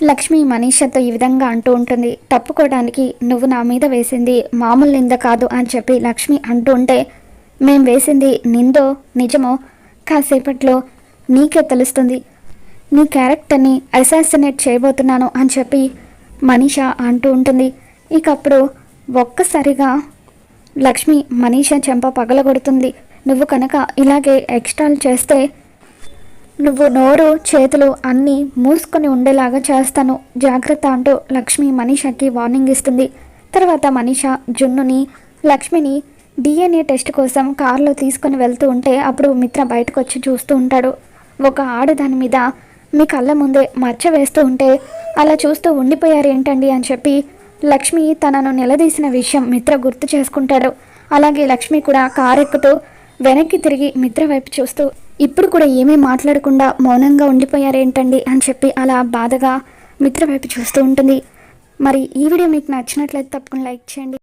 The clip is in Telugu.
లక్ష్మి మనీషతో ఈ విధంగా అంటూ ఉంటుంది. తప్పుకోవడానికి నువ్వు నా మీద వేసింది మామూలు నింద కాదు అని చెప్పి లక్ష్మి అంటూ ఉంటే, మేం వేసింది నిందో నిజమో కాసేపట్లో నీకే తెలుస్తుంది, నీ క్యారెక్టర్ని అసాసినేట్ చేయబోతున్నాను అని చెప్పి మనీష అంటూ ఉంటుంది. ఇకప్పుడు ఒక్కసారిగా లక్ష్మి మనీష చెంప పగలగొడుతుంది. నువ్వు కనుక ఇలాగే ఎక్స్ట్రాలు చేస్తే నువ్వు నోరు చేతులు అన్నీ మూసుకొని ఉండేలాగా చేస్తాను, జాగ్రత్త అంటూ లక్ష్మి మనీషకి వార్నింగ్ ఇస్తుంది. తర్వాత మనీష జున్నుని లక్ష్మిని DNA టెస్ట్ కోసం కారులో తీసుకొని వెళ్తూ ఉంటే అప్పుడు మిత్ర బయటకు వచ్చి చూస్తూ ఉంటాడు. ఒక ఆడదాని మీద మీ కళ్ళ ముందే మచ్చ వేస్తూ ఉంటే అలా చూస్తూ ఉండిపోయారు ఏంటండి అని చెప్పి లక్ష్మి తనను నిలదీసిన విషయం మిత్ర గుర్తు చేసుకుంటాడు. అలాగే లక్ష్మి కూడా కారు ఎక్కుతూ వెనక్కి తిరిగి మిత్ర వైపు చూస్తూ ఇప్పుడు కూడా ఏమీ మాట్లాడకుండా మౌనంగా ఉండిపోయారేంటండి అని చెప్పి అలా బాధగా మిత్ర వైపు చూస్తూ ఉంటుంది. మరి ఈ వీడియో మీకు నచ్చినట్లయితే తప్పకుండా లైక్ చేయండి.